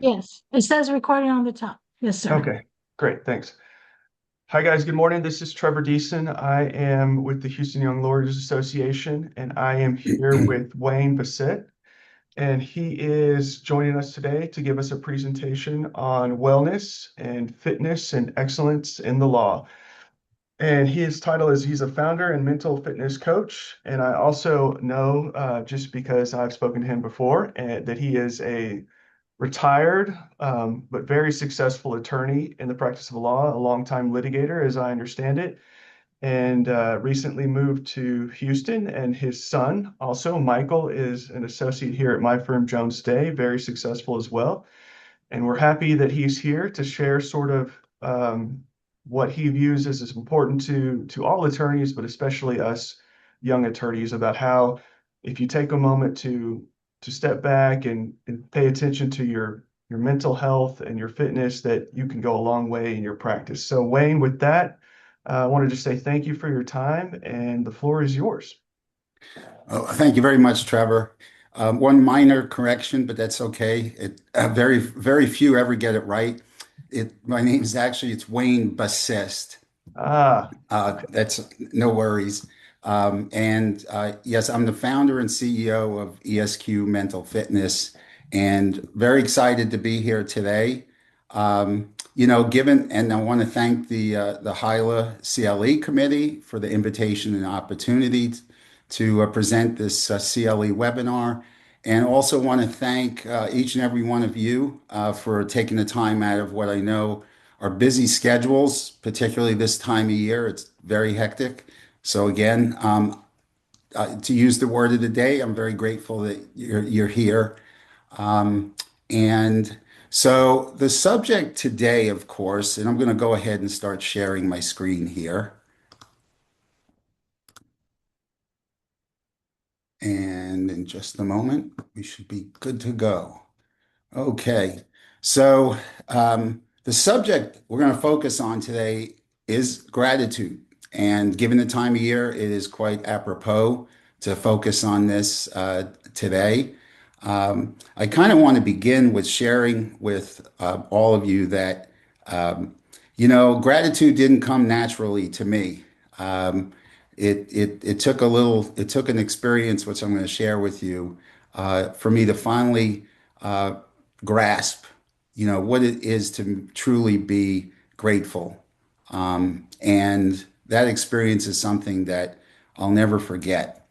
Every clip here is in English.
Yes, it says recording on the top. Yes, sir. Okay, great. Thanks. Hi, guys. Good morning. This is Trevor Deason. I am with the Houston Young Lawyers Association, and I am here with Wayne Basist, and he is joining us today to give us a presentation on wellness and fitness and excellence in the law. And his title is he's a founder and mental fitness coach. And I also know, just because I've spoken to him before, that he is a retired, but very successful attorney in the practice of law, a longtime litigator, as I understand it, and recently moved to Houston. And his son, also, Michael, is an associate here at my firm, Jones Day, very successful as well. And we're happy that he's here to share sort of what he views as important to all attorneys, but especially us young attorneys, about how if you take a moment to step back and pay attention to your mental health and your fitness, that you can go a long way in your practice. So Wayne, with that, I wanted to say thank you for your time, and the floor is yours. Oh, thank you very much, Trevor. One minor correction, but that's okay. Very few ever get it right. My name is actually, it's Wayne Basist. Ah, That's no worries. Yes, I'm the founder and CEO of ESQ Mental Fitness, and very excited to be here today. And I want to thank the HYLA CLE committee for the invitation and opportunity to present this CLE webinar, and also want to thank each and every one of you for taking the time out of what I know are busy schedules, particularly this time of year. It's very hectic. So again, to use the word of the day, I'm very grateful that you're here. And so the subject today, of course, and I'm going to go ahead and start sharing my screen here. And in just a moment, we should be good to go. Okay. So the subject we're going to focus on today is gratitude. And given the time of year, it is quite apropos to focus on this today. I kind of want to begin with sharing with all of you that, gratitude didn't come naturally to me. It took it took an experience, which I'm going to share with you, for me to finally grasp, what it is to truly be grateful. And that experience is something that I'll never forget.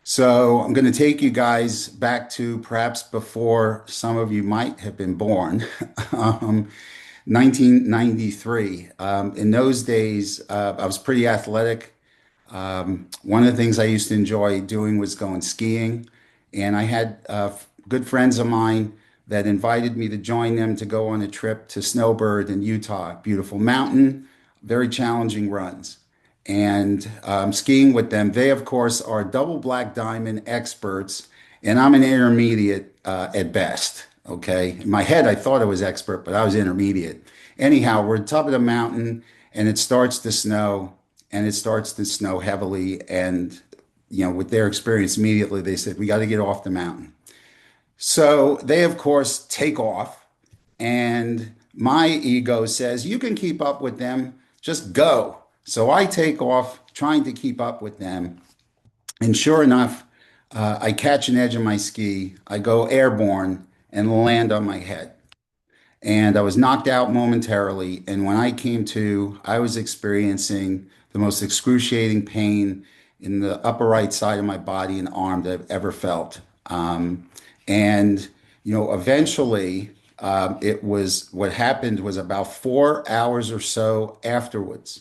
So I'm going to take you guys back to perhaps before some of you might have been born, 1993. In those days, I was pretty athletic. One of the things I used to enjoy doing was going skiing, and I had good friends of mine that invited me to join them to go on a trip to Snowbird in Utah. Beautiful mountain, very challenging runs. And skiing with them. They, of course, are double black diamond experts, and I'm an intermediate at best. Okay. In my head, I thought I was expert, but I was intermediate. Anyhow, we're at the top of the mountain, and it starts to snow, and it starts to snow heavily. And, with their experience, immediately they said, we got to get off the mountain. So they, of course, take off, and my ego says, you can keep up with them, just go. So I take off trying to keep up with them. And sure enough, I catch an edge of my ski, I go airborne and land on my head. And I was knocked out momentarily. And when I came to, I was experiencing the most excruciating pain in the upper right side of my body and arm that I've ever felt. And, eventually, it was what happened was about 4 hours or so afterwards.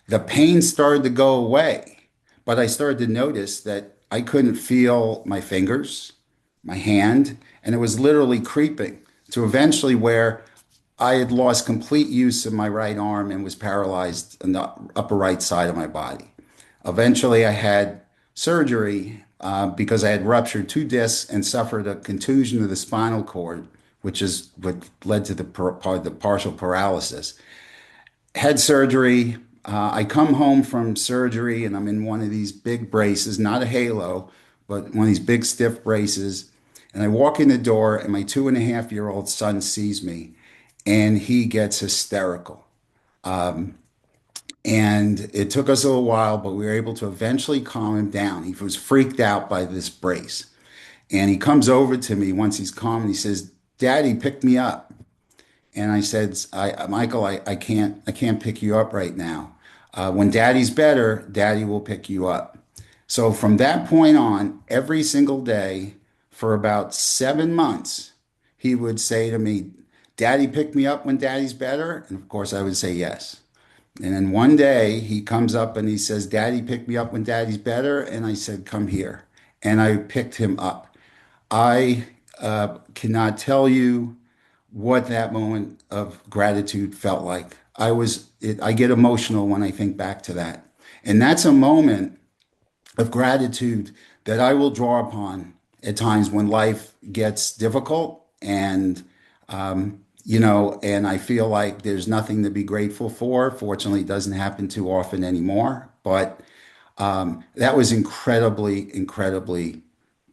The pain started to go away, but I started to notice that I couldn't feel my fingers, my hand, and it was literally creeping to eventually where I had lost complete use of my right arm and was paralyzed in the upper right side of my body. Eventually, I had surgery because I had ruptured two discs and suffered a contusion of the spinal cord, which is what led to the partial paralysis. Had surgery. I come home from surgery and I'm in one of these big braces, not a halo, but one of these big stiff braces. And I walk in the door, and my 2.5-year-old son sees me, and he gets hysterical. And it took us a little while, but we were able to eventually calm him down. He was freaked out by this brace. And he comes over to me once he's calm and he says, "Daddy, pick me up." And I said, Michael, I can't pick you up right now. When Daddy's better, Daddy will pick you up. So from that point on, every single day for about 7 months, he would say to me, "Daddy, pick me up when Daddy's better." And of course, I would say yes. And then one day he comes up and he says, "Daddy, pick me up when Daddy's better." And I said, "Come here." And I picked him up. I cannot tell you what that moment of gratitude felt like. I get emotional when I think back to that. And that's a moment of gratitude that I will draw upon at times when life gets difficult and I feel like there's nothing to be grateful for. Fortunately, it doesn't happen too often anymore, but that was incredibly, incredibly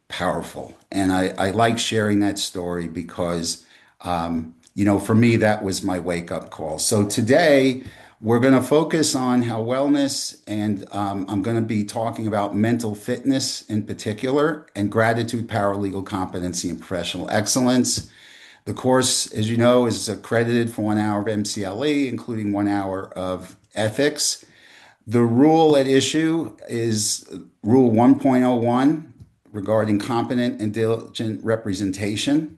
powerful. And I like sharing that story because, for me, that was my wake up call. So today, we're going to focus on how wellness, and I'm going to be talking about mental fitness in particular, and gratitude, power, legal competency, and professional excellence. The course, as you know, is accredited for 1 hour of MCLE, including 1 hour of ethics. The rule at issue is Rule 1.01 regarding competent and diligent representation.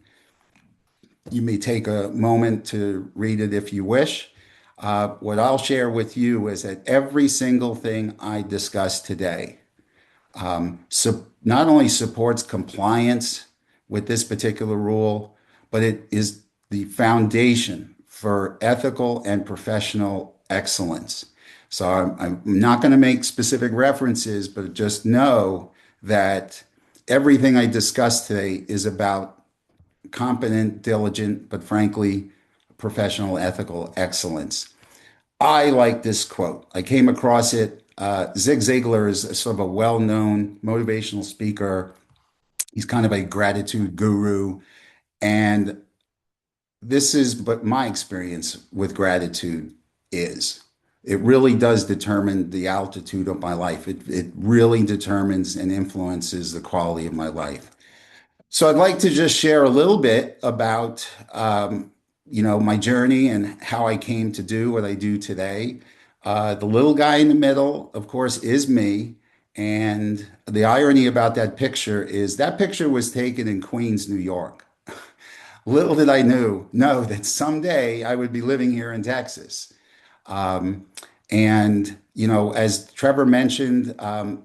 You may take a moment to read it if you wish. What I'll share with you is that every single thing I discuss today not only supports compliance with this particular rule, but it is the foundation for ethical and professional excellence. So I'm not going to make specific references, but just know that everything I discuss today is about competent, diligent, but frankly, professional, ethical excellence. I like this quote. I came across it. Zig Ziglar is sort of a well-known motivational speaker. He's kind of a gratitude guru. And this is what my experience with gratitude is. It really does determine the altitude of my life. It really determines and influences the quality of my life. So I'd like to just share a little bit about, my journey and how I came to do what I do today. The little guy in the middle, of course, is me. And the irony about that picture is that picture was taken in Queens, New York. Little did I know that someday I would be living here in Texas. As Treavor mentioned, I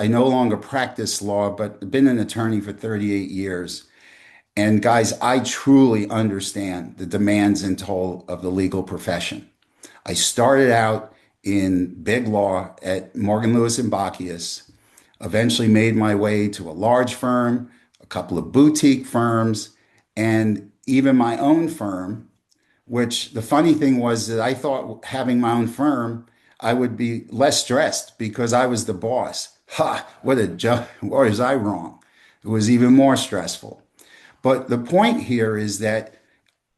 no longer practice law, but been an attorney for 38 years. And guys, I truly understand the demands and toll of the legal profession. I started out in big law at Morgan, Lewis and Bockius, eventually made my way to a large firm, a couple of boutique firms, and even my own firm, which the funny thing was that I thought having my own firm, I would be less stressed because I was the boss. Ha, what a joke. Or was I wrong? It was even more stressful. But the point here is that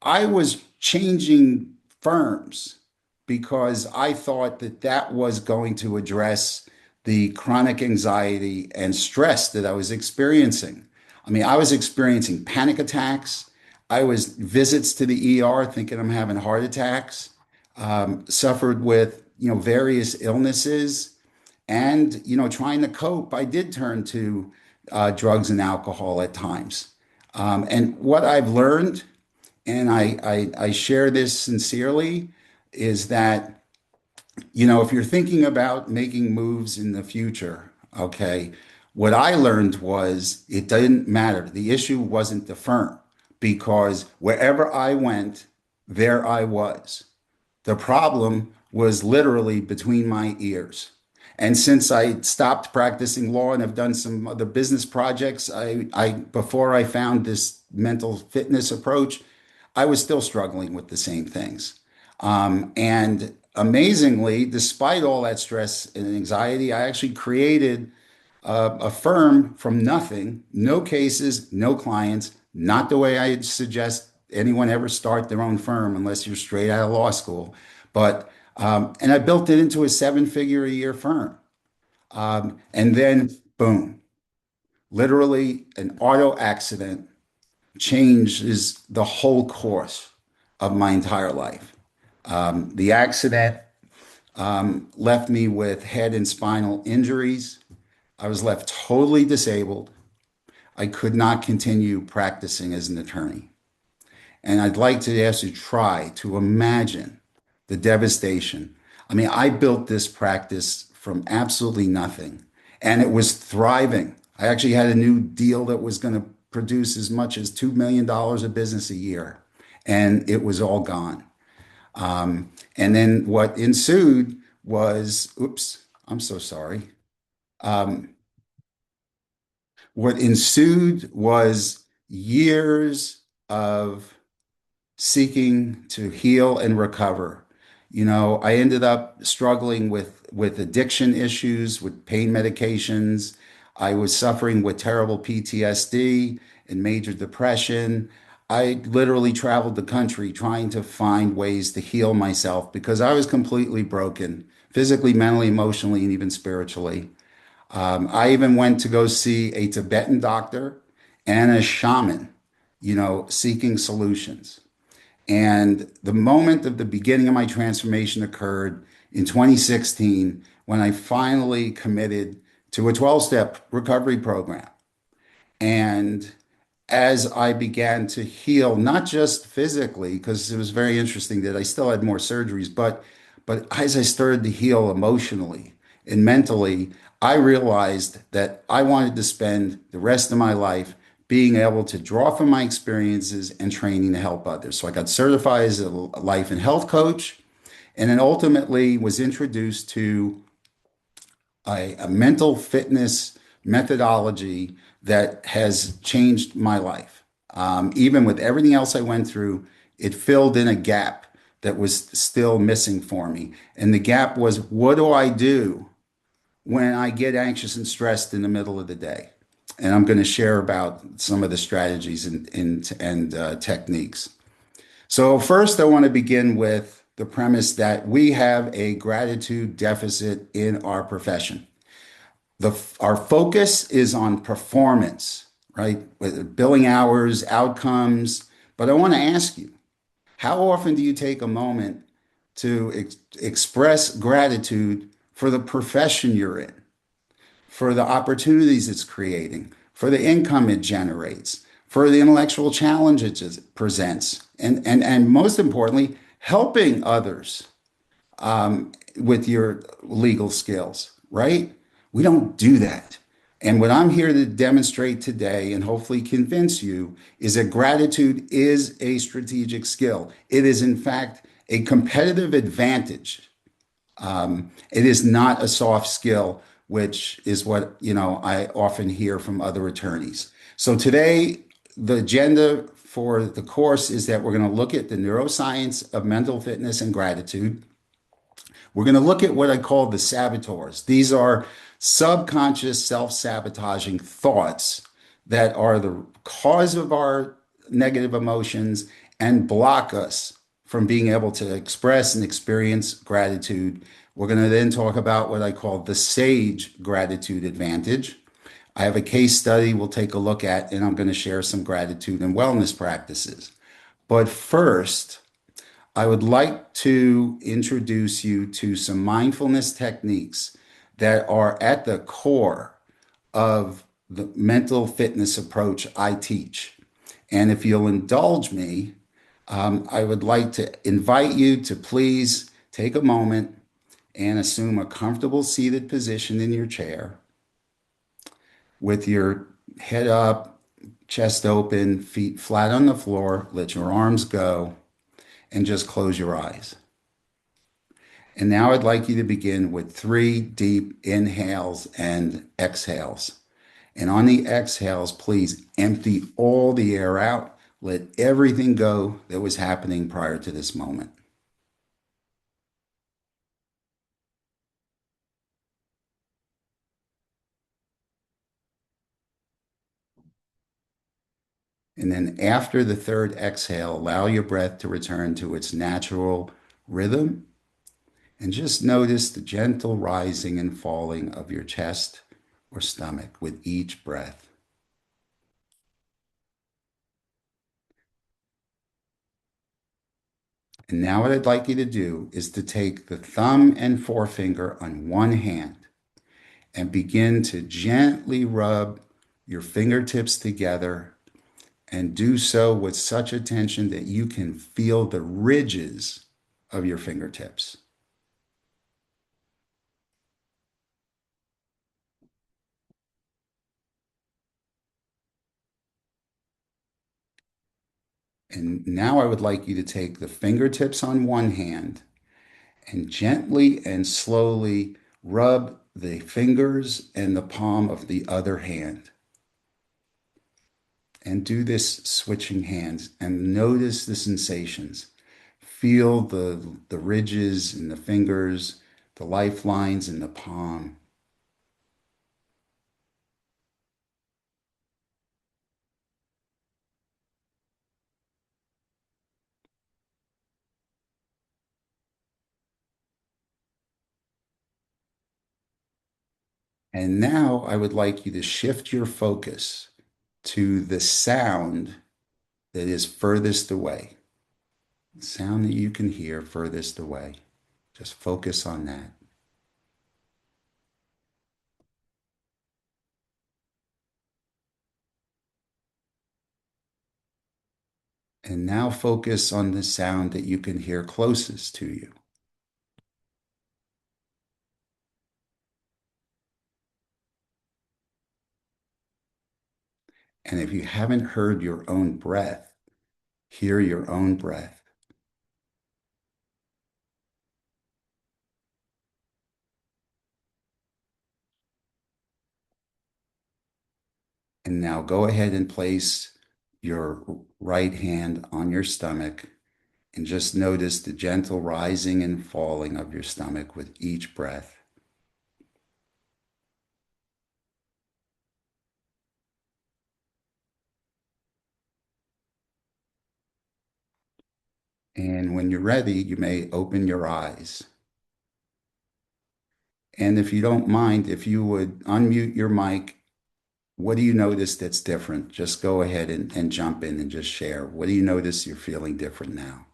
I was changing firms because I thought that that was going to address the chronic anxiety and stress that I was experiencing. I mean, I was experiencing panic attacks. I was visits to the ER thinking I'm having heart attacks, suffered with, various illnesses and, trying to cope. I did turn to drugs and alcohol at times. And what I've learned, and I share this sincerely, is that, if you're thinking about making moves in the future, okay, what I learned was it didn't matter. The issue wasn't the firm because wherever I went, there I was. The problem was literally between my ears. And since I stopped practicing law and have done some other business projects, before I found this mental fitness approach, I was still struggling with the same things. And amazingly, despite all that stress and anxiety, I actually created a firm from nothing, no cases, no clients, not the way I'd suggest anyone ever start their own firm unless you're straight out of law school. But, and I built it into a 7-figure a year firm. And then, boom, literally an auto accident changes the whole course of my entire life. The accident left me with head and spinal injuries. I was left totally disabled. I could not continue practicing as an attorney. And I'd like to ask you to try to imagine the devastation. I mean, I built this practice from absolutely nothing, and it was thriving. I actually had a new deal that was going to produce as much as $2 million of business a year, and it was all gone. And then what ensued was, oops, I'm so sorry. What ensued was years of seeking to heal and recover. You know, I ended up struggling with addiction issues, with pain medications. I was suffering with terrible PTSD and major depression. I literally traveled the country trying to find ways to heal myself because I was completely broken, physically, mentally, emotionally, and even spiritually. I even went to go see a Tibetan doctor and a shaman, you know, seeking solutions. And the moment of the beginning of my transformation occurred in 2016 when I finally committed to a 12-step recovery program. And as I began to heal, not just physically, because it was very interesting that I still had more surgeries, but as I started to heal emotionally and mentally, I realized that I wanted to spend the rest of my life being able to draw from my experiences and training to help others. So I got certified as a life and health coach, and then ultimately was introduced to a mental fitness methodology that has changed my life. Even with everything else I went through, it filled in a gap that was still missing for me. And the gap was, what do I do when I get anxious and stressed in the middle of the day? And I'm going to share about some of the strategies and techniques. So first, I want to begin with the premise that we have a gratitude deficit in our profession. Our focus is on performance, right? With billing hours, outcomes. But I want to ask you, how often do you take a moment to express gratitude for the profession you're in, for the opportunities it's creating, for the income it generates, for the intellectual challenge it just presents, and most importantly, helping others with your legal skills, right? We don't do that. And what I'm here to demonstrate today and hopefully convince you is that gratitude is a strategic skill. It is, in fact, a competitive advantage. It is not a soft skill, which is what, you know, I often hear from other attorneys. So today, the agenda for the course is that we're going to look at the neuroscience of mental fitness and gratitude. We're going to look at what I call the saboteurs. These are subconscious self-sabotaging thoughts that are the cause of our negative emotions and block us from being able to express and experience gratitude. We're going to then talk about what I call the sage gratitude advantage. I have a case study we'll take a look at, and I'm going to share some gratitude and wellness practices. But first, I would like to introduce you to some mindfulness techniques that are at the core of the mental fitness approach I teach. And if you'll indulge me, I would like to invite you to please take a moment and assume a comfortable seated position in your chair with your head up, chest open, feet flat on the floor. Let your arms go and just close your eyes. And now I'd like you to begin with 3 deep inhales and exhales. And on the exhales, please empty all the air out. Let everything go that was happening prior to this moment. And then after the third exhale, allow your breath to return to its natural rhythm. And just notice the gentle rising and falling of your chest or stomach with each breath. And now what I'd like you to do is to take the thumb and forefinger on one hand and begin to gently rub your fingertips together, and do so with such attention that you can feel the ridges of your fingertips. And now I would like you to take the fingertips on one hand and gently and slowly rub the fingers and the palm of the other hand. And do this switching hands and notice the sensations. Feel the ridges in the fingers, the lifelines in the palm. And now I would like you to shift your focus to the sound that is furthest away. The sound that you can hear furthest away. Just focus on that. And now focus on the sound that you can hear closest to you. And if you haven't heard your own breath, hear your own breath. And now go ahead and place your right hand on your stomach and just notice the gentle rising and falling of your stomach with each breath. And when you're ready, you may open your eyes. And if you don't mind, if you would unmute your mic, what do you notice that's different? Just go ahead and jump in and just share. What do you notice you're feeling different now?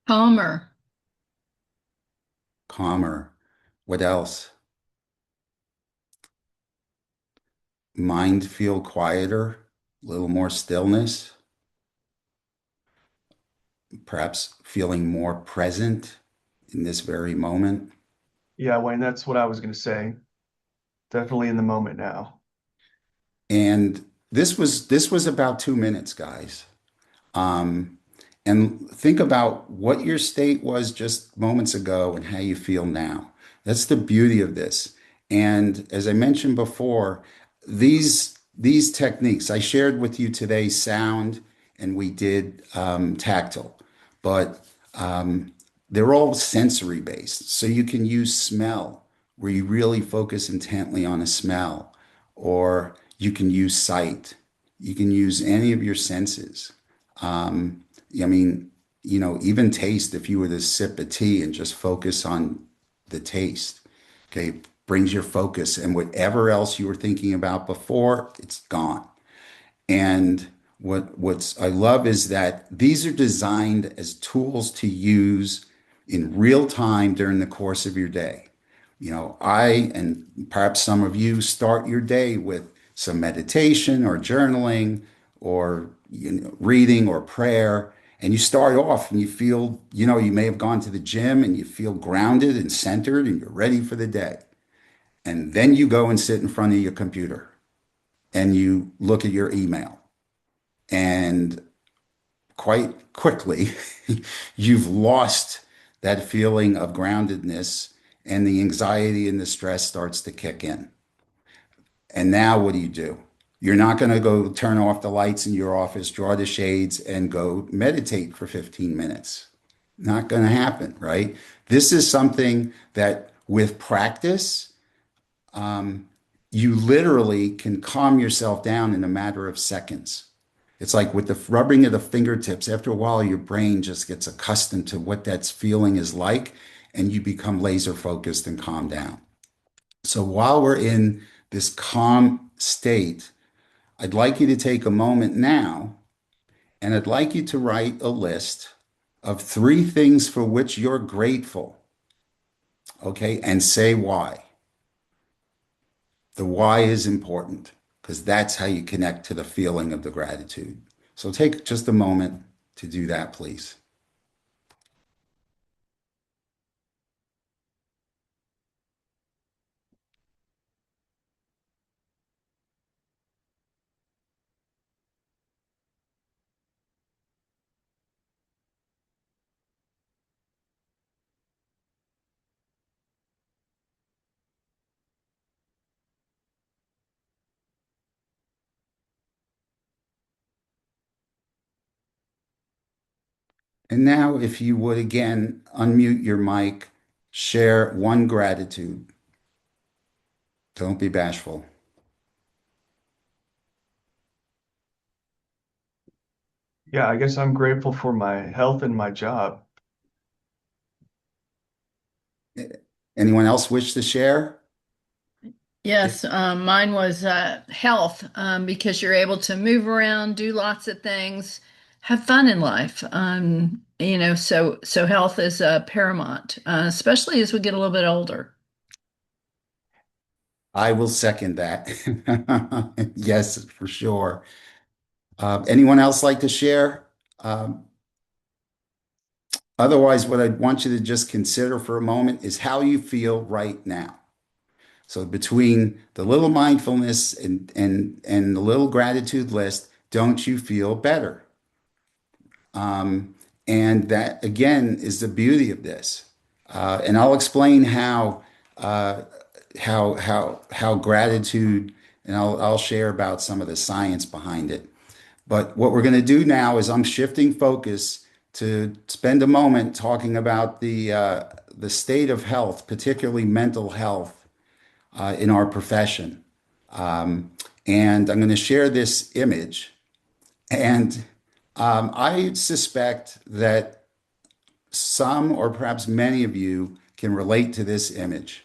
Calmer. Calmer. What else? Mind feel quieter, a little more stillness, perhaps feeling more present in this very moment. Yeah, Wayne, that's what I was going to say. Definitely in the moment now. And this was about 2 minutes, guys. Um, and think about what your state was just moments ago and how you feel now. That's the beauty of this. And as I mentioned before, these techniques I shared with you today, sound, and we did tactile, but they're all sensory based. So you can use smell, where you really focus intently on a smell, or you can use sight. You can use any of your senses. I mean, even taste, if you were to sip a tea and just focus on the taste, okay, brings your focus, and whatever else you were thinking about before, it's gone. And what's I love is that these are designed as tools to use in real time during the course of your day. I and perhaps some of you start your day with some meditation or journaling or reading or prayer, and you start off and you feel, you may have gone to the gym and you feel grounded and centered and you're ready for the day. And then you go and sit in front of your computer and you look at your email, and quite quickly you've lost that feeling of groundedness, and the anxiety and the stress starts to kick in. And now what do? You're not going to go turn off the lights in your office, draw the shades, and go meditate for 15 minutes. Not going to happen, right? This is something that with practice, you literally can calm yourself down in a matter of seconds. It's like with the rubbing of the fingertips, after a while, your brain just gets accustomed to what that feeling is like, and you become laser focused and calm down. So while we're in this calm state, I'd like you to take a moment now, and I'd like you to write a list of 3 things for which you're grateful, okay? And say why. The why is important because that's how you connect to the feeling of the gratitude. So take just a moment to do that, please. And now, if you would again unmute your mic, share one gratitude. Don't be bashful. Yeah, I guess I'm grateful for my health and my job. Anyone else wish to share? Yes, mine was health, because you're able to move around, do lots of things, have fun in life. So health is paramount, especially as we get a little bit older. I will second that. Yes, for sure. Anyone else like to share? Otherwise, what I want you to just consider for a moment is how you feel right now. So between the little mindfulness and the little gratitude list, don't you feel better? And that again is the beauty of this. And I'll explain how gratitude, and I'll share about some of the science behind it. But what we're going to do now is I'm shifting focus to spend a moment talking about the state of health, particularly mental health, in our profession. And I'm going to share this image. And I suspect that some or perhaps many of you can relate to this image.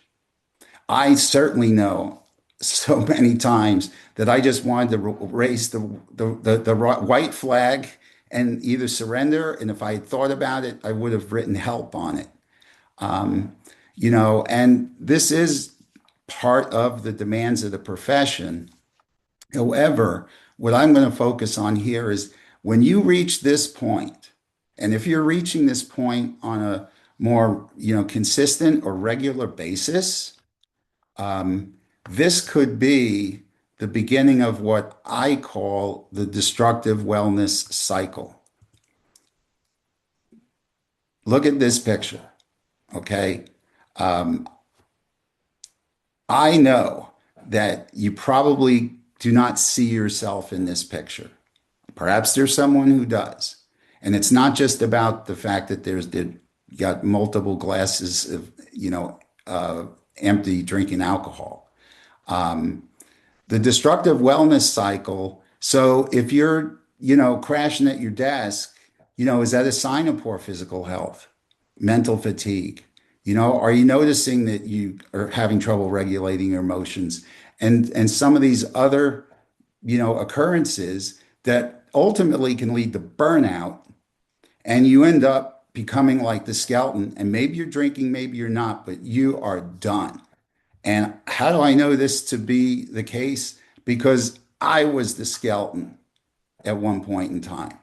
I certainly know so many times that I just wanted to raise the white flag and either surrender. And if I had thought about it, I would have written help on it. And this is part of the demands of the profession. However, what I'm going to focus on here is when you reach this point, and if you're reaching this point on a more, consistent or regular basis, this could be the beginning of what I call the destructive wellness cycle. Look at this picture, okay? I know that you probably do not see yourself in this picture. Perhaps there's someone who does. And it's not just about the fact that you got multiple glasses of, empty drinking alcohol. The destructive wellness cycle. So if you're, crashing at your desk, is that a sign of poor physical health, mental fatigue? Are you noticing that you are having trouble regulating your emotions and some of these other, occurrences that ultimately can lead to burnout, and you end up becoming like the skeleton, and maybe you're drinking, maybe you're not, but you are done. And how do I know this to be the case? Because I was the skeleton at one point in time.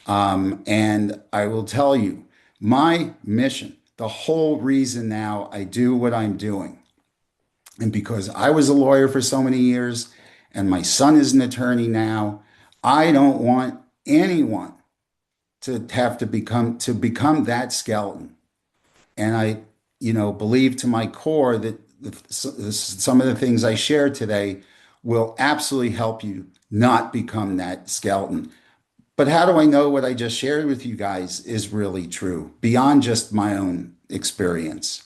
And I will tell you, my mission, the whole reason now I do what I'm doing, and because I was a lawyer for so many years and my son is an attorney now, I don't want anyone to have to become that skeleton. And I, believe to my core that some of the things I shared today will absolutely help you not become that skeleton. But how do I know what I just shared with you guys is really true beyond just my own experience?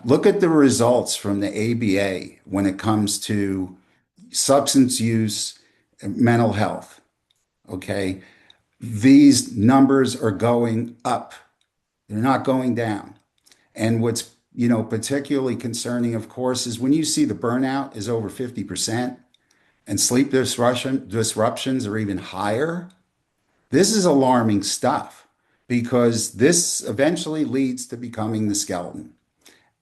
Look at the results from the ABA when it comes to substance use and mental health. Okay. These numbers are going up. They're not going down. And what's, particularly concerning, of course, is when you see the burnout is over 50% and sleep disruptions are even higher. This is alarming stuff because this eventually leads to becoming the skeleton.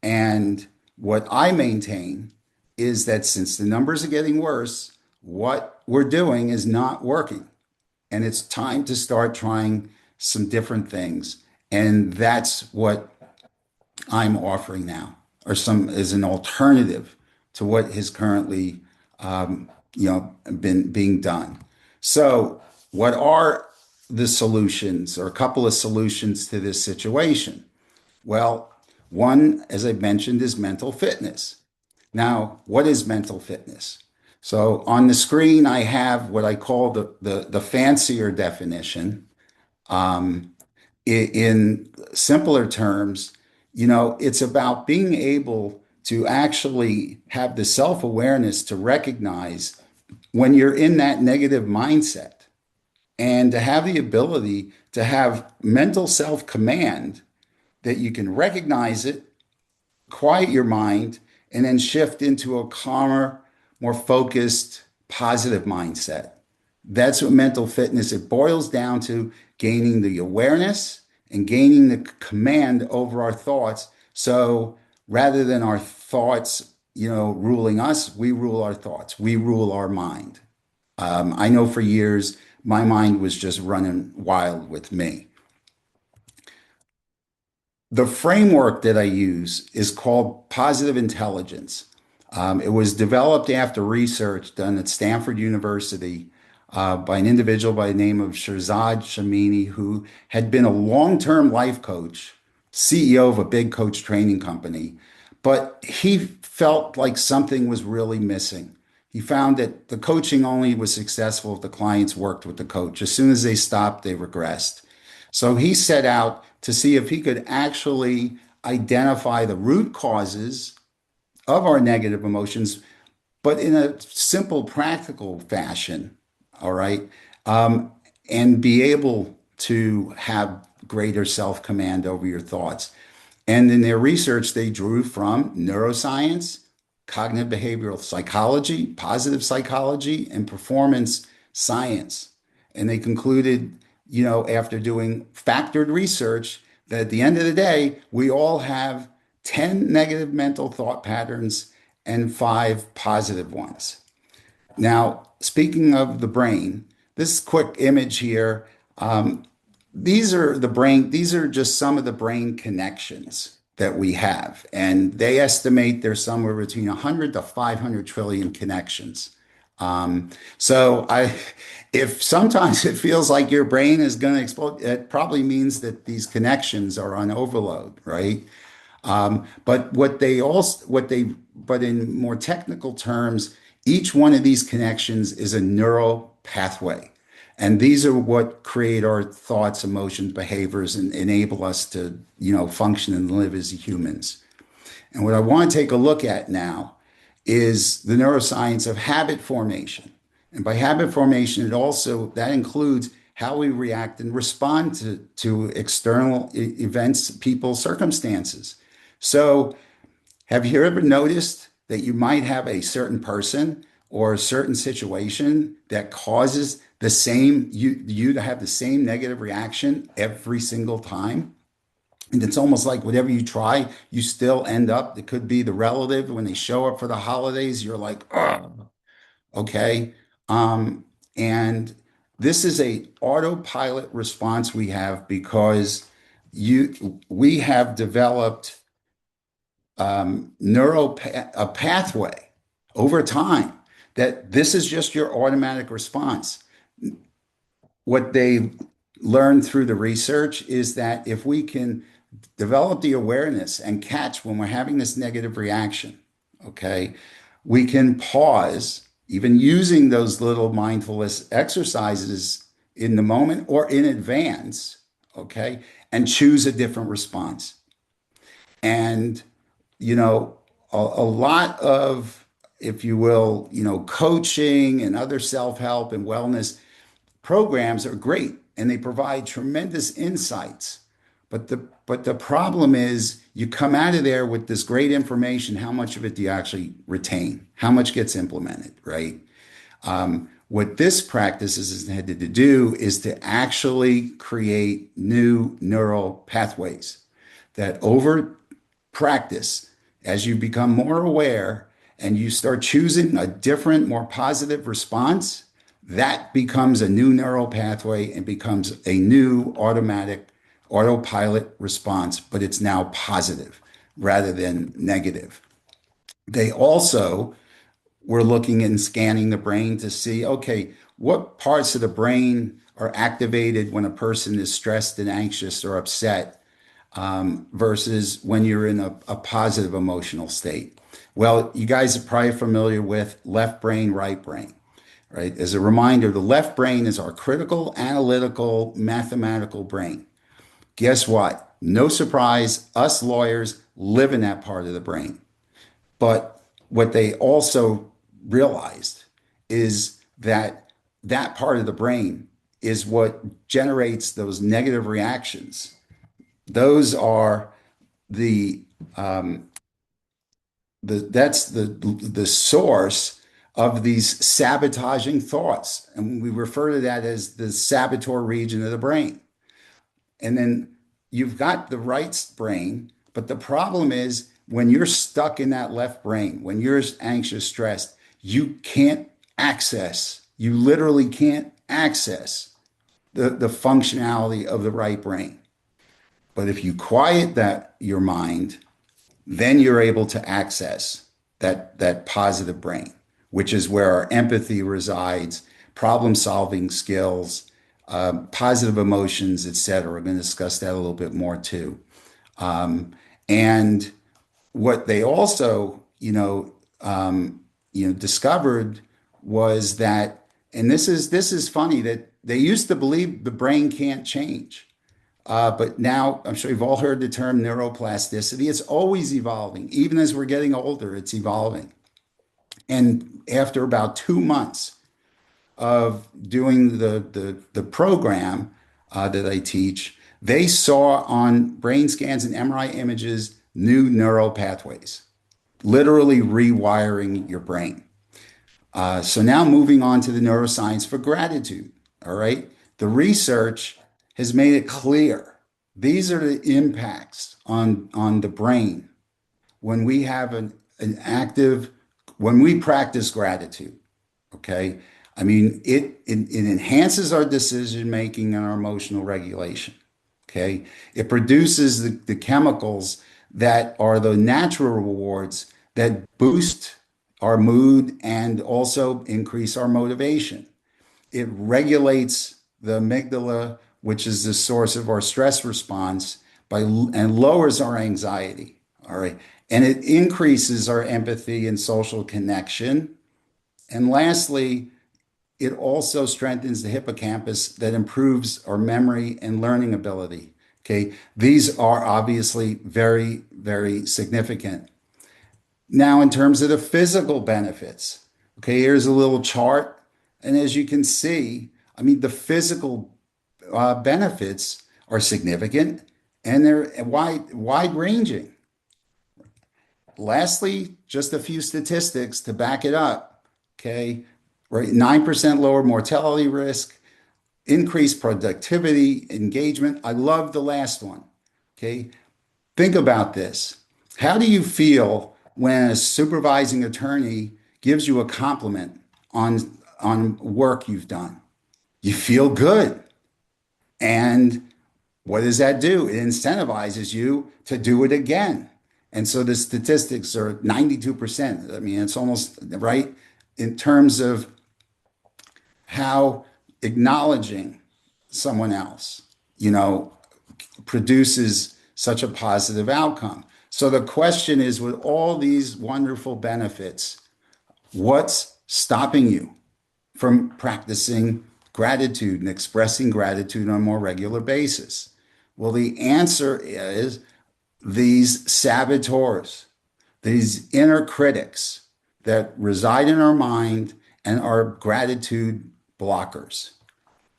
And what I maintain is that since the numbers are getting worse, what we're doing is not working. And it's time to start trying some different things. And that's what I'm offering now, or some as an alternative to what is currently, been being done. So, what are the solutions, or a couple of solutions to this situation? Well, one, as I mentioned, is mental fitness. Now, what is mental fitness? So on the screen, I have what I call the fancier definition. Um, in simpler terms, it's about being able to actually have the self-awareness to recognize when you're in that negative mindset and to have the ability to have mental self-command that you can recognize it, quiet your mind, and then shift into a calmer, more focused, positive mindset. That's what mental fitness, it boils down to gaining the awareness and gaining the command over our thoughts. So rather than our thoughts, ruling us, we rule our thoughts. We rule our mind. I know for years, my mind was just running wild with me. The framework that I use is called positive intelligence. It was developed after research done at Stanford University by an individual by the name of Shirzad Shamini, who had been a long-term life coach, CEO of a big coach training company, but he felt like something was really missing. He found that the coaching only was successful if the clients worked with the coach. As soon as they stopped, they regressed. So he set out to see if he could actually identify the root causes of our negative emotions, but in a simple, practical fashion. All right. And be able to have greater self command over your thoughts. And in their research, they drew from neuroscience, cognitive behavioral psychology, positive psychology, and performance science. And they concluded, after doing factored research, that at the end of the day, we all have 10 negative mental thought patterns and 5 positive ones. Now, speaking of the brain, this quick image here, these are just some of the brain connections that we have. And they estimate there's somewhere between 100 to 500 trillion connections. So if sometimes it feels like your brain is going to explode, it probably means that these connections are on overload, right? But in more technical terms, each one of these connections is a neural pathway. And these are what create our thoughts, emotions, behaviors, and enable us to, function and live as humans. And what I want to take a look at now is the neuroscience of habit formation. And by habit formation, that includes how we react and respond to external events, people, circumstances. So have you ever noticed that you might have a certain person or a certain situation that causes you to have the same negative reaction every single time? And it's almost like whatever you try, you still end up, it could be the relative when they show up for the holidays, you're like, oh, okay. And this is a autopilot response we have because we have developed a pathway over time that this is just your automatic response. What they learned through the research is that if we can develop the awareness and catch when we're having this negative reaction, okay, we can pause, even using those little mindfulness exercises in the moment or in advance, okay, and choose a different response. And you know, a lot of, if you will, coaching and other self-help and wellness programs are great and they provide tremendous insights. But the problem is you come out of there with this great information. How much of it do you actually retain? How much gets implemented, right? What this practice is intended to do is to actually create new neural pathways that over practice, as you become more aware and you start choosing a different, more positive response, that becomes a new neural pathway and becomes a new automatic autopilot response, but it's now positive rather than negative. They also were looking and scanning the brain to see, okay, what parts of the brain are activated when a person is stressed and anxious or upset versus when you're in a positive emotional state. Well, you guys are probably familiar with left brain, right brain, right? As a reminder, the left brain is our critical, analytical, mathematical brain. Guess what? No surprise, us lawyers live in that part of the brain. But what they also realized is that that part of the brain is what generates those negative reactions. Those are that's the source of these sabotaging thoughts, and we refer to that as the saboteur region of the brain. And then you've got the right brain, but the problem is when you're stuck in that left brain, when you're anxious, stressed, you can't access, you literally can't access the functionality of the right brain. But if you quiet your mind, then you're able to access that positive brain, which is where our empathy resides, problem solving skills, positive emotions, etc. We're going to discuss that a little bit more too. And what they also, discovered was that, and this is funny, that they used to believe the brain can't change. But now I'm sure you've all heard the term neuroplasticity. It's always evolving. Even as we're getting older, it's evolving. And after about 2 months of doing the program that I teach, they saw on brain scans and MRI images new neural pathways, literally rewiring your brain. So now moving on to the neuroscience for gratitude. All right. The research has made it clear. These are the impacts on the brain when we have when we practice gratitude. Okay. I mean, it enhances our decision making and our emotional regulation. Okay. It produces the chemicals that are the natural rewards that boost our mood and also increase our motivation. It regulates the amygdala, which is the source of our stress response, and lowers our anxiety. All right. And it increases our empathy and social connection. And lastly, it also strengthens the hippocampus that improves our memory and learning ability. Okay. These are obviously very, very significant. Now, in terms of the physical benefits, okay, here's a little chart. And as you can see, I mean, the physical benefits are significant and they're wide ranging. Lastly, just a few statistics to back it up. Okay, right, 9% lower mortality risk, increased productivity, engagement. I love the last one. Okay, think about this. How do you feel when a supervising attorney gives you a compliment on work you've done? You feel good. And what does that do? It incentivizes you to do it again. And so the statistics are 92%. I mean, it's almost right in terms of how acknowledging someone else, produces such a positive outcome. So the question is, with all these wonderful benefits, what's stopping you from practicing gratitude and expressing gratitude on a more regular basis? Well, the answer is these saboteurs. these inner critics that reside in our mind and are gratitude blockers.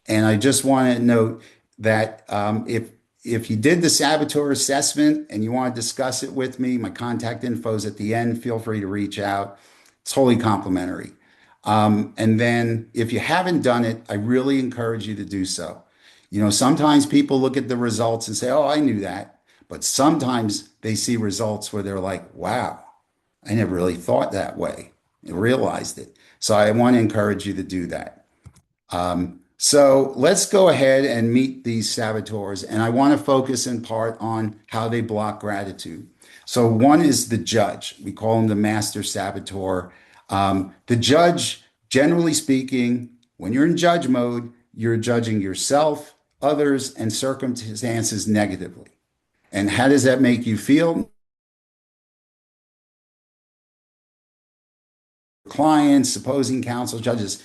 And I just want to note that if you did the saboteur assessment and you want to discuss it with me, my contact info is at the end. Feel free to reach out. It's wholly complimentary. And then if you haven't done it, I really encourage you to do so. You know, sometimes people look at the results and say, oh, I knew that. But sometimes they see results where they're like, wow, I never really thought that way. I realized it. So I want to encourage you to do that. So let's go ahead and meet these saboteurs. And I want to focus in part on how they block gratitude. So one is the judge. We call him the master saboteur. The judge, generally speaking, when you're in judge mode, you're judging yourself, others, and circumstances negatively. And how does that make you feel? Clients, opposing counsel, judges.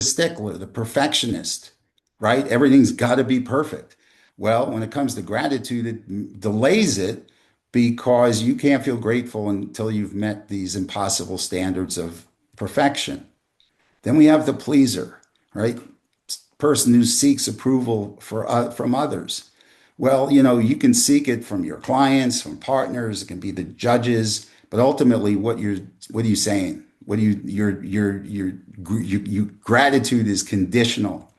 The stickler, the perfectionist, right? Everything's got to be perfect. Well, when it comes to gratitude, it delays it because you can't feel grateful until you've met these impossible standards of perfection. Then we have the pleaser, right? Person who seeks approval from others. Well, you know, you can seek it from your clients, from partners, it can be the judges, but ultimately what are you saying? What do your gratitude is conditional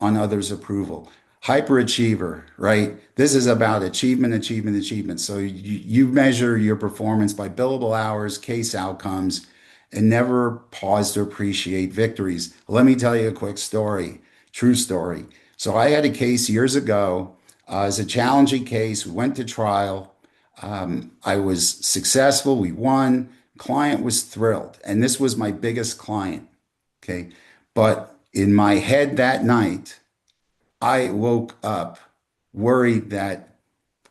on others' approval. Hyperachiever, right? This is about achievement, achievement, achievement. So you measure your performance by billable hours, case outcomes, and never pause to appreciate victories. Let me tell you a quick story, true story. So I had a case years ago. It was a challenging case. We went to trial. I was successful. We won. Client was thrilled. And this was my biggest client. Okay. But in my head that night, I woke up worried that,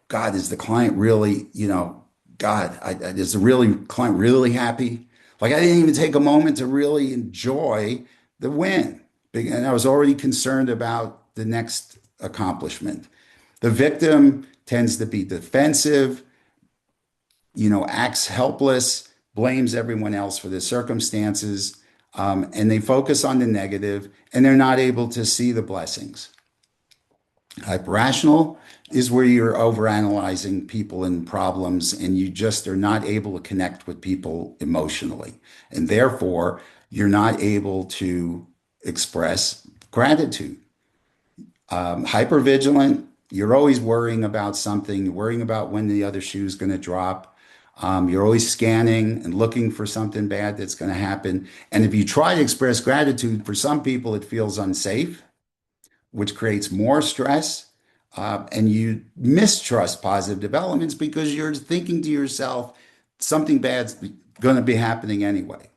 God, is the client really, is the really client really happy? Like I didn't even take a moment to really enjoy the win. And I was already concerned about the next accomplishment. The victim tends to be defensive, acts helpless, blames everyone else for the circumstances, and they focus on the negative, and they're not able to see the blessings. Hyperrational is where you're overanalyzing people and problems, and you just are not able to connect with people emotionally. And therefore, you're not able to express gratitude. Hypervigilant, you're always worrying about something, you're worrying about when the other shoe is going to drop. You're always scanning and looking for something bad that's going to happen. And if you try to express gratitude, for some people, it feels unsafe, which creates more stress. And you mistrust positive developments because you're thinking to yourself, something bad's going to be happening anyway,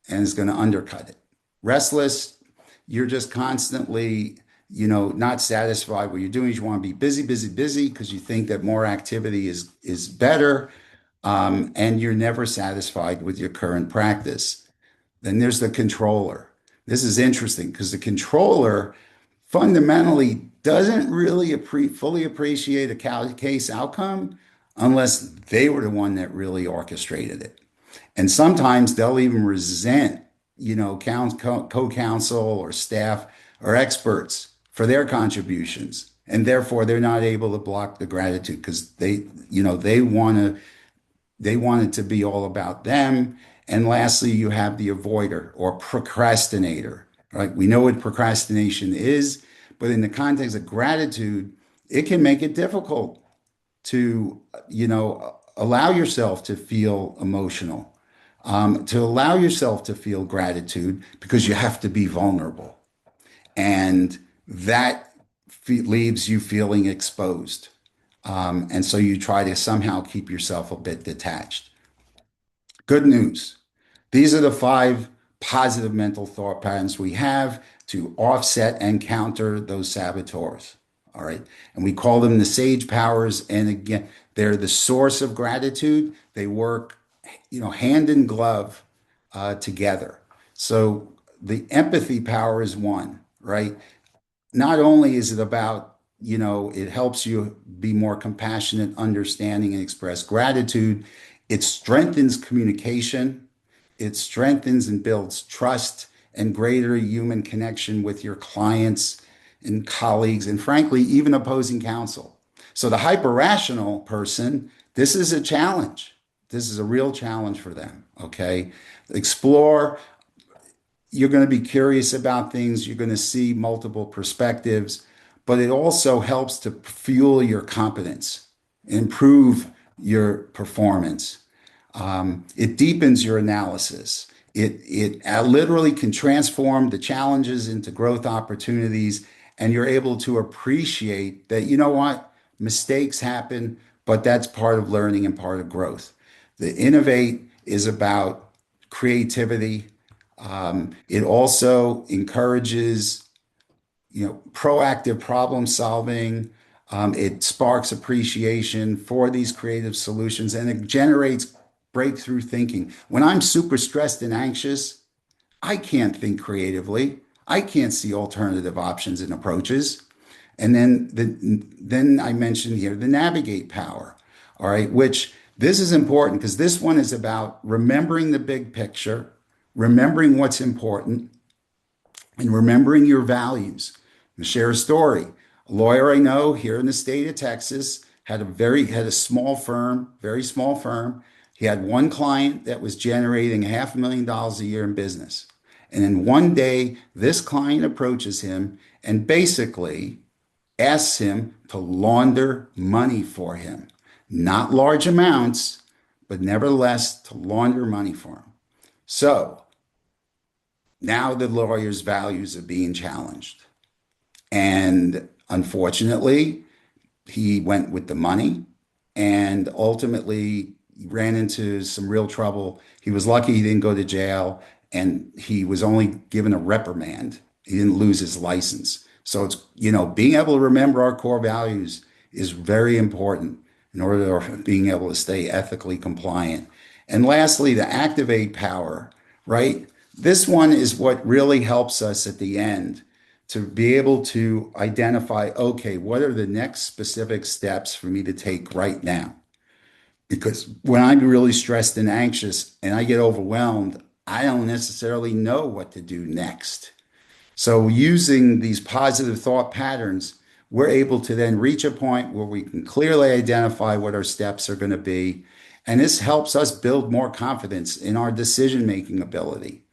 and it's going to undercut it. Restless, you're just constantly, not satisfied. What you're doing is you want to be busy, busy, busy because you think that more activity is better. And you're never satisfied with your current practice. Then there's the controller. This is interesting because the controller fundamentally doesn't really fully appreciate a case outcome unless they were the one that really orchestrated it. And sometimes they'll even resent, co-counsel or staff or experts for their contributions. And therefore they're not able to block the gratitude because they want it to be all about them. And lastly, you have the avoider or procrastinator, right? We know what procrastination is, but in the context of gratitude, it can make it difficult to, allow yourself to feel emotional, to allow yourself to feel gratitude because you have to be vulnerable. And that leaves you feeling exposed. And so you try to somehow keep yourself a bit detached. Good news. These are the 5 positive mental thought patterns we have to offset and counter those saboteurs. All right. And we call them the sage powers. And again, they're the source of gratitude. They work, hand in glove together. So the empathy power is one, right? Not only is it about it helps you be more compassionate, understanding, and express gratitude. It strengthens communication. It strengthens and builds trust and greater human connection with your clients and colleagues, and frankly, even opposing counsel. So the hyper-rational person, this is a challenge. This is a real challenge for them, okay? Explore. You're going to be curious about things. You're going to see multiple perspectives, but it also helps to fuel your competence, improve your performance. It deepens your analysis. It literally can transform the challenges into growth opportunities, and you're able to appreciate that, you know what, mistakes happen, but that's part of learning and part of growth. The innovate is about creativity. It also encourages, proactive problem solving. It sparks appreciation for these creative solutions, and it generates breakthrough thinking. When I'm super stressed and anxious, I can't think creatively. I can't see alternative options and approaches. And then I mentioned here the navigate power. All right, which this is important because this one is about remembering the big picture, remembering what's important, and remembering your values. I'm gonna share a story. A lawyer I know here in the state of Texas had a small firm, very small firm. He had one client that was generating $500,000 a year in business. And then one day, this client approaches him and basically asks him to launder money for him. Not large amounts, but nevertheless to launder money for him. So now the lawyer's values are being challenged. And unfortunately, he went with the money and ultimately ran into some real trouble. He was lucky he didn't go to jail, and he was only given a reprimand. He didn't lose his license. So it's, being able to remember our core values is very important in order to being able to stay ethically compliant. And lastly, the activate power, right? This one is what really helps us at the end to be able to identify, okay, what are the next specific steps for me to take right now? Because when I'm really stressed and anxious and I get overwhelmed, I don't necessarily know what to do next. So using these positive thought patterns, we're able to then reach a point where we can clearly identify what our steps are going to be. And this helps us build more confidence in our decision-making ability.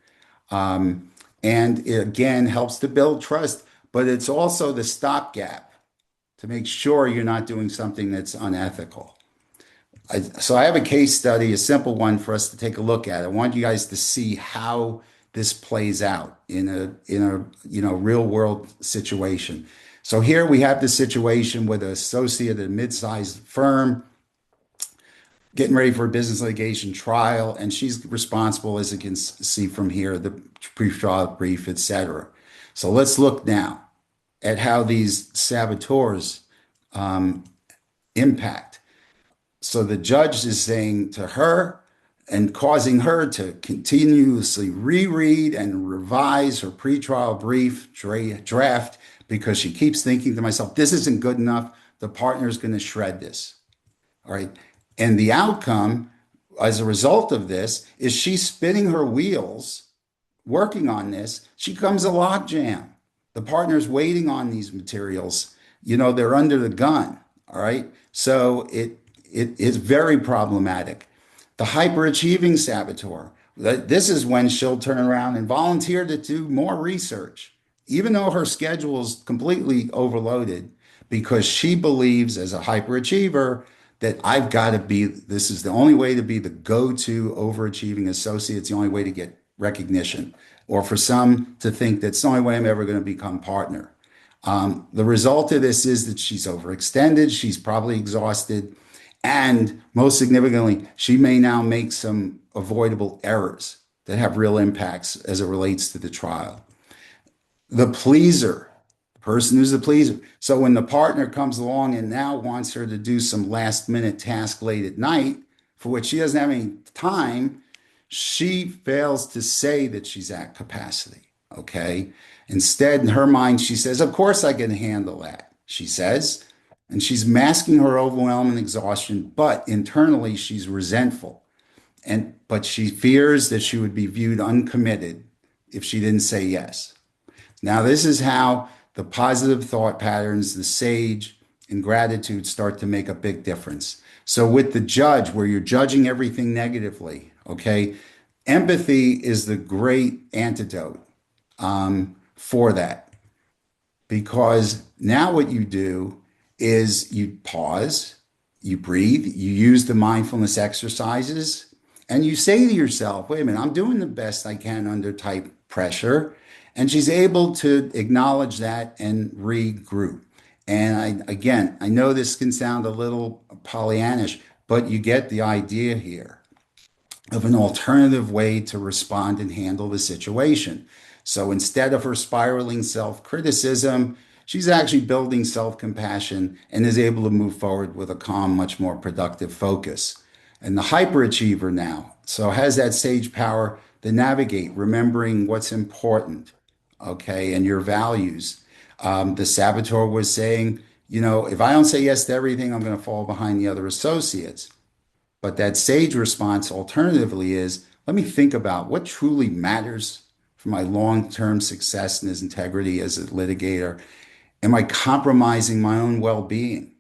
And it again helps to build trust, but it's also the stopgap to make sure you're not doing something that's unethical. So I have a case study, a simple one for us to take a look at. I want you guys to see how this plays out in a real world situation. So here we have the situation with an associate at a mid-sized firm getting ready for a business litigation trial, and she's responsible, as you can see from here, the pre-trial brief, etc. So let's look now at how these saboteurs impact. So the judge is saying to her and causing her to continuously reread and revise her pretrial brief draft because she keeps thinking to myself, this isn't good enough. The partner is going to shred this. All right. And the outcome as a result of this is she's spinning her wheels working on this. She becomes a logjam. The partner's waiting on these materials. They're under the gun. All right. So it is very problematic. The hyperachieving saboteur, this is when she'll turn around and volunteer to do more research, even though her schedule is completely overloaded, because she believes as a hyperachiever that this is the only way to be the go-to overachieving associate. It's the only way to get recognition, or for some to think that's the only way I'm ever going to become partner. The result of this is that she's overextended. She's probably exhausted. And most significantly, she may now make some avoidable errors that have real impacts as it relates to the trial. The pleaser, the person who's the pleaser. So when the partner comes along and now wants her to do some last minute task late at night for which she doesn't have any time, she fails to say that she's at capacity. Okay. Instead, in her mind, she says, of course I can handle that. she says, and she's masking her overwhelm and exhaustion, but internally she's resentful. But she fears that she would be viewed uncommitted if she didn't say yes. Now, this is how the positive thought patterns, the sage, and gratitude start to make a big difference. So, with the judge, where you're judging everything negatively, okay, empathy is the great antidote for that. Because now what you do is you pause, you breathe, you use the mindfulness exercises, and you say to yourself, wait a minute, I'm doing the best I can under tight pressure. And she's able to acknowledge that and regroup. And I know this can sound a little Pollyannish, but you get the idea here of an alternative way to respond and handle the situation. So instead of her spiraling self criticism, she's actually building self compassion and is able to move forward with a calm, much more productive focus. And the hyperachiever now, so has that sage power to navigate, remembering what's important, okay, and your values. The saboteur was saying, if I don't say yes to everything, I'm going to fall behind the other associates. But that sage response, alternatively, is let me think about what truly matters for my long term success and his integrity as a litigator. Am I compromising my own well being?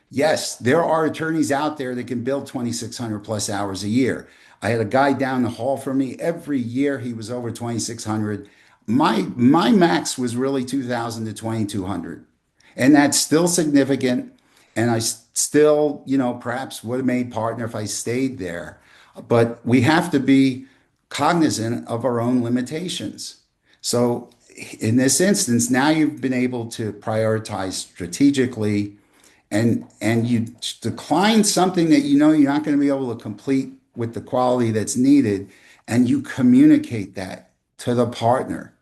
Yes, there are attorneys out there that can bill 2,600 plus hours a year. I had a guy down the hall from me. Every year he was over 2,600. My max was really 2,000 to 2,200. And that's still significant. And I still, perhaps would have made partner if I stayed there. But we have to be cognizant of our own limitations. So in this instance, now you've been able to prioritize strategically and you decline something that you're not going to be able to complete with the quality that's needed, and you communicate that to the partner,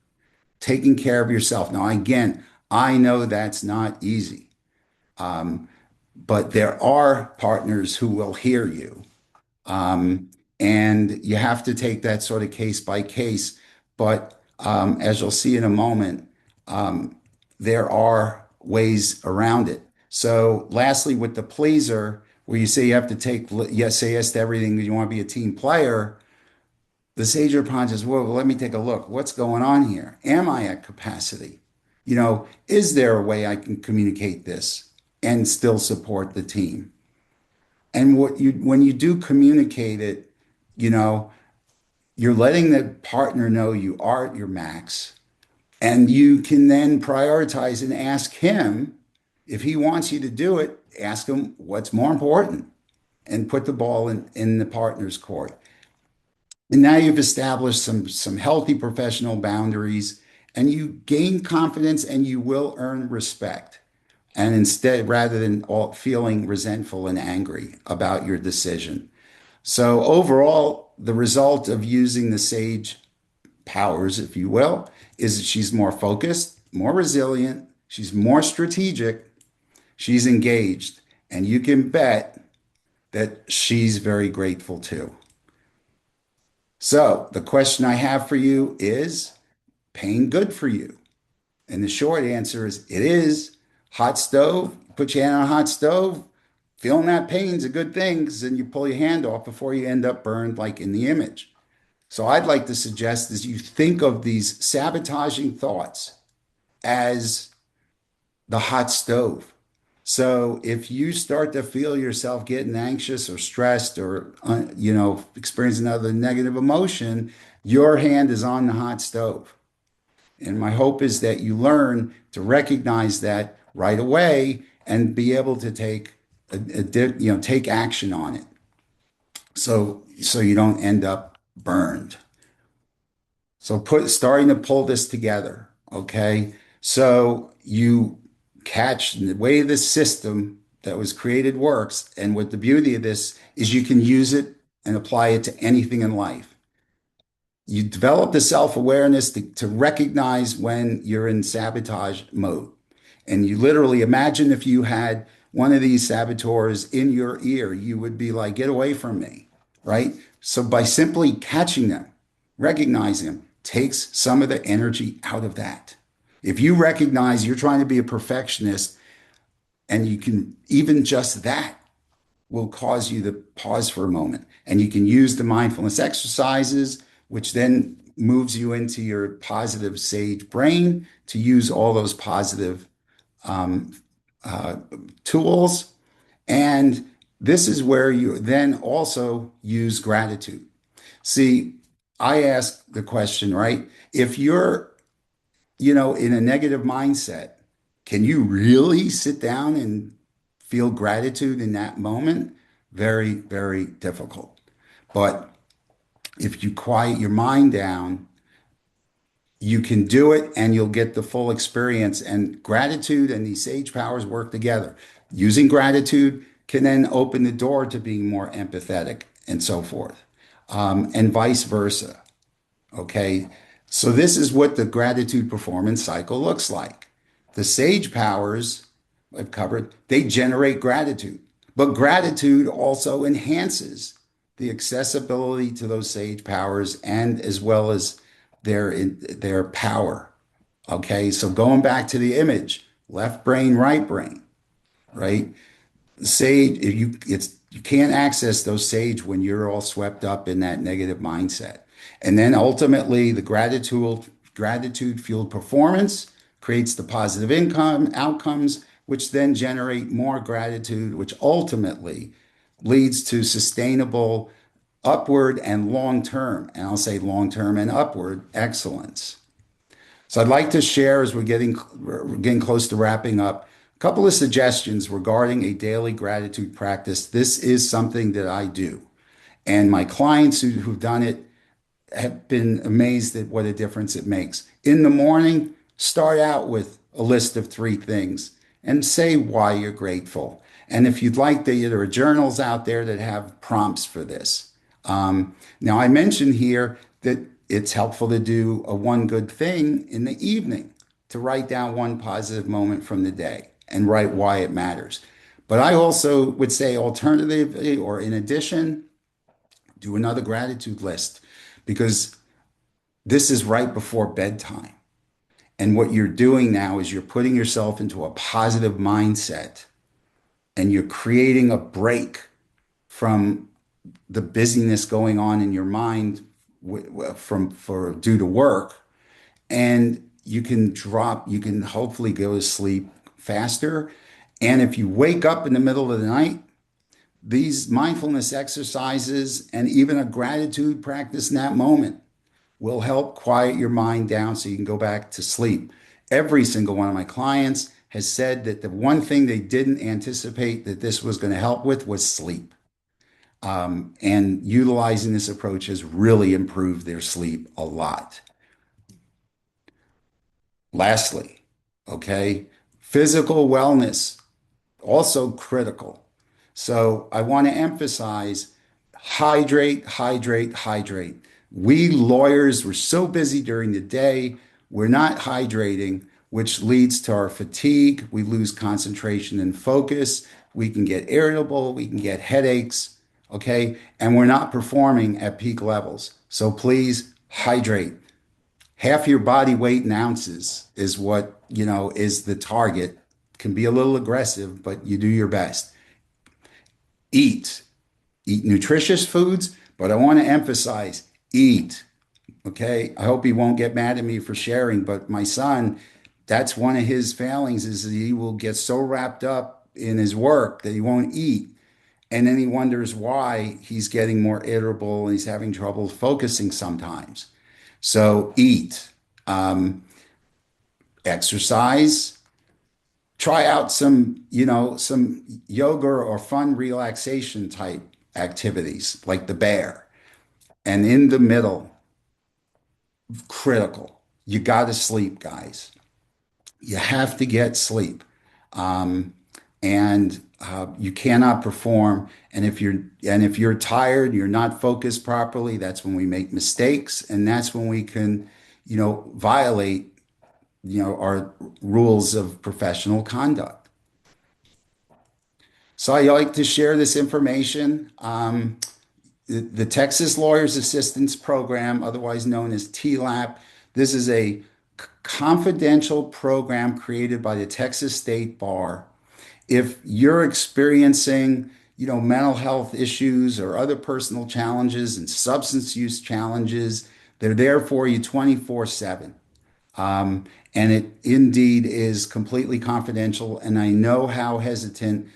taking care of yourself. Now, again, I know that's not easy, but there are partners who will hear you. And you have to take that sort of case by case. But as you'll see in a moment, there are ways around it. So lastly, with the pleaser, where you say you have to say yes to everything, you want to be a team player, the sage response says, well, let me take a look. What's going on here? Am I at capacity? Is there a way I can communicate this and still support the team? And when you do communicate it, you're letting the partner know you are at your max, and you can then prioritize and ask him if he wants you to do it. Ask him what's more important, and put the ball in the partner's court. And now you've established some healthy professional boundaries, and you gain confidence, and you will earn respect. And instead, rather than feeling resentful and angry about your decision. So overall, the result of using the sage powers, if you will, is that she's more focused, more resilient, she's more strategic, she's engaged, and you can bet that she's very grateful too. So the question I have for you is, pain good for you? And the short answer is, it is. Hot stove, put your hand on a hot stove, feeling that pain is a good thing, because then you pull your hand off before you end up burned like in the image. So I'd like to suggest is you think of these sabotaging thoughts as the hot stove. So if you start to feel yourself getting anxious or stressed or, experiencing another negative emotion, your hand is on the hot stove. And my hope is that you learn to recognize that right away and be able to take take action on it. So you don't end up burned. So starting to pull this together, okay? So you catch the way this system that was created works, and what the beauty of this is, you can use it and apply it to anything in life. You develop the self-awareness to recognize when you're in sabotage mode. And you literally imagine if you had one of these saboteurs in your ear, you would be like, get away from me, right? So by simply catching them, recognizing them, takes some of the energy out of that. If you recognize you're trying to be a perfectionist, And you can, even just that will cause you to pause for a moment. And you can use the mindfulness exercises, which then moves you into your positive sage brain to use all those positive um, uh, tools. And this is where you then also use gratitude. See, I ask the question, right? If you're, in a negative mindset, can you really sit down and feel gratitude in that moment? Very, very difficult. But if you quiet your mind down, you can do it and you'll get the full experience. And gratitude and these sage powers work together. Using gratitude can then open the door to being more empathetic and so forth, and vice versa. Okay. So this is what the gratitude performance cycle looks like. The sage powers I've covered, they generate gratitude, but gratitude also enhances the accessibility to those sage powers and as well as their power. Okay. So going back to the image, left brain, right brain, right? Sage, you can't access those sage when you're all swept up in that negative mindset. And then ultimately the gratitude fueled performance creates the positive income outcomes, which then generate more gratitude, which ultimately leads to sustainable upward and long term, and I'll say long term and upward excellence. So I'd like to share as we're getting close to wrapping up a couple of suggestions regarding a daily gratitude practice. This is something that I do, and my clients who've done it have been amazed at what a difference it makes. In the morning, start out with a list of 3 things and say why you're grateful. And if you'd like, there are journals out there that have prompts for this. Now, I mentioned here that it's helpful to do a one good thing in the evening to write down one positive moment from the day and write why it matters. But I also would say, alternatively, or in addition, do another gratitude list because this is right before bedtime. And what you're doing now is you're putting yourself into a positive mindset and you're creating a break from the busyness going on in your mind for due to work, and you can hopefully go to sleep faster. And if you wake up in the middle of the night, these mindfulness exercises and even a gratitude practice in that moment will help quiet your mind down so you can go back to sleep. Every single one of my clients has said that the one thing they didn't anticipate that this was going to help with was sleep. And utilizing this approach has really improved their sleep a lot. Lastly, okay, physical wellness, also critical. So I want to emphasize hydrate, hydrate, hydrate. We lawyers, we're so busy during the day, we're not hydrating, which leads to our fatigue. We lose concentration and focus. We can get irritable, we can get headaches, okay? And we're not performing at peak levels. So please hydrate. Half your body weight in ounces is what, is the target. Can be a little aggressive, but you do your best. Eat nutritious foods, but I want to emphasize eat. Okay. I hope he won't get mad at me for sharing, but my son, that's one of his failings is that he will get so wrapped up in his work that he won't eat. And then he wonders why he's getting more irritable and he's having trouble focusing sometimes. So eat, exercise, try out some yoga or fun relaxation type activities like the bear. And in the middle, critical, you got to sleep, guys. You have to get sleep. And you cannot perform. And if you're tired, you're not focused properly, that's when we make mistakes. And that's when we can, violate, our rules of professional conduct. So I like to share this information. The Texas Lawyers Assistance Program, otherwise known as TLAP, this is a confidential program created by the Texas State Bar. If you're experiencing, mental health issues or other personal challenges and substance use challenges, they're there for you 24/7. Um, and it indeed is completely confidential. And I know how hesitant,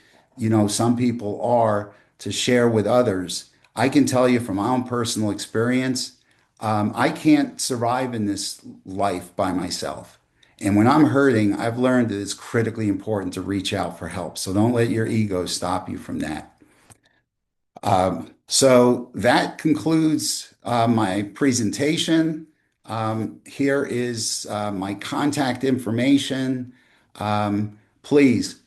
some people are to share with others. I can tell you from my own personal experience, I can't survive in this life by myself. And when I'm hurting, I've learned that it's critically important to reach out for help. So don't let your ego stop you from that. So that concludes my presentation. Here is my contact information. Please,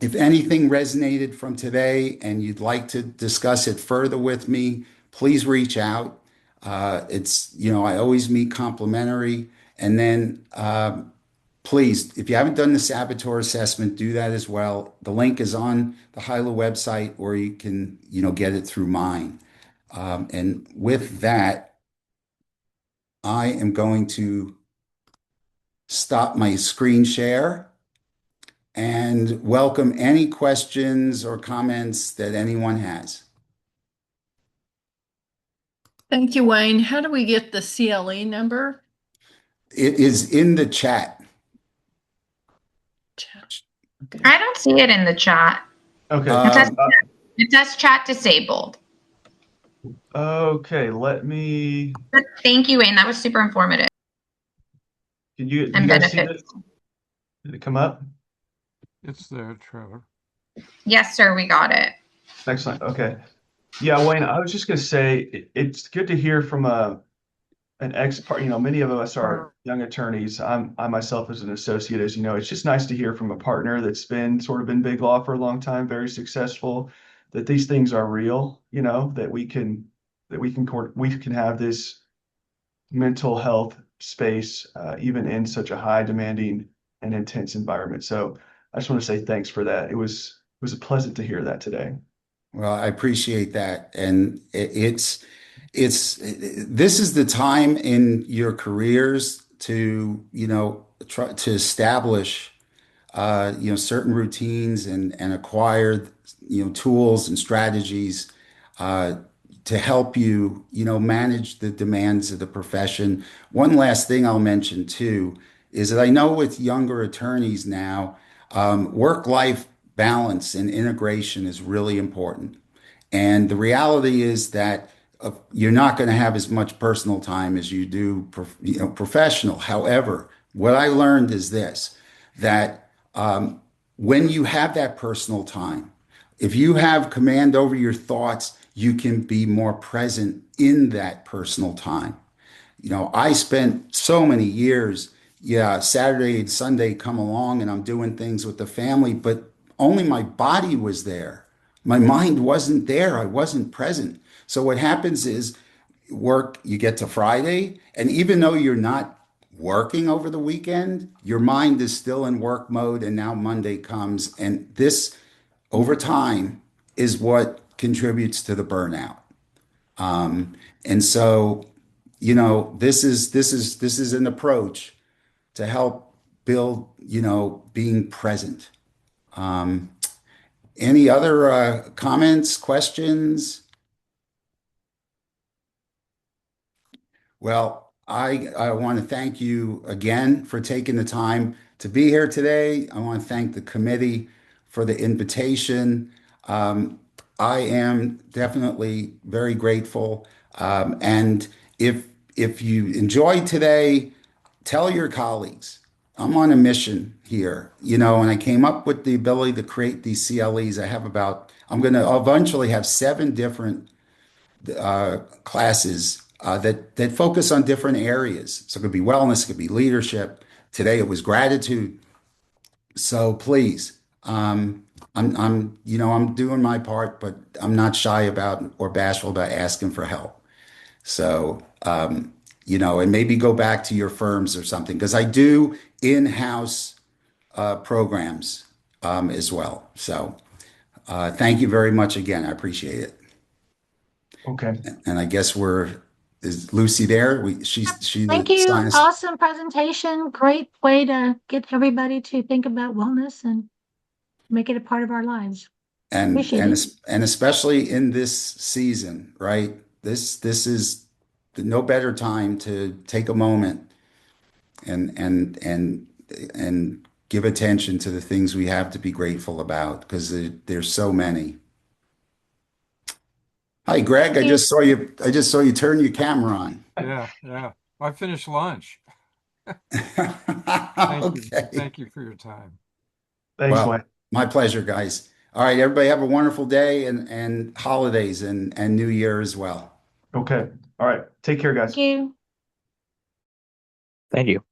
if anything resonated from today and you'd like to discuss it further with me, please reach out. I always meet complimentary. And then please, if you haven't done the saboteur assessment, do that as well. The link is on the HYLA website, or you can, get it through mine. And with that, I am going to stop my screen share and welcome any questions or comments that anyone has. Thank you, Wayne. How do we get the CLE number? It is in the chat. Okay. I don't see it in the chat. Okay. It says chat disabled. Okay, let me, But thank you, Wayne. That was super informative. can you And guys see benefits. it? Did it come up? It's there, Trevor. Yes, sir. We got it. Excellent. Okay. Yeah, Wayne, I was just going to say it's good to hear from an expert. Many of us are young attorneys. I myself as an associate, as you know, it's just nice to hear from a partner that's been sort of in big law for a long time, very successful, that these things are real, that we can have this mental health space, even in such a high demanding and intense environment. So I just want to say thanks for that. It was pleasant to hear that today. Well, I appreciate that. And this is the time in your careers to, try to establish, certain routines and acquire, tools and strategies, to help you, manage the demands of the profession. One last thing I'll mention too is that I know with younger attorneys now, work-life balance and integration is really important. And the reality is that you're not going to have as much personal time as you do, professional. However, what I learned is this, that when you have that personal time, if you have command over your thoughts, you can be more present in that personal time. I spent so many years, Saturday and Sunday come along and I'm doing things with the family, but only my body was there. My mind wasn't there. I wasn't present. So what happens is you get to Friday, and even though you're not working over the weekend, your mind is still in work mode. And now Monday comes, and this over time is what contributes to the burnout. And so, this is an approach to help build, being present. Any other comments, questions? Well, I want to thank you again for taking the time to be here today. I want to thank the committee for the invitation. I am definitely very grateful. And if you enjoyed today, tell your colleagues. I'm on a mission here, and I came up with the ability to create these CLEs. I'm going to eventually have 7 different classes that focus on different areas. So it could be wellness, it could be leadership. Today it was gratitude. So please, I'm doing my part, but I'm not shy about or bashful about asking for help. So, and maybe go back to your firms or something, because I do in-house programs as well. So, thank you very much again. I appreciate it. Okay. And I guess is Lucy there? Thank you. Awesome presentation. Great way to get everybody to think about wellness and make it a part of our lives. And Appreciate and it. and especially in this season, right? This is no better time to take a moment and give attention to the things we have to be grateful about, because there's so many. Hi, Greg. Thank you. I just saw you turn your camera on. Yeah, yeah. I finished lunch. Okay. Thank you for your time. Thanks, Well, Wayne. my pleasure, guys. All right, everybody have a wonderful day and holidays and New Year as well. Okay. All right. Take care, guys. Thank you. Thank you.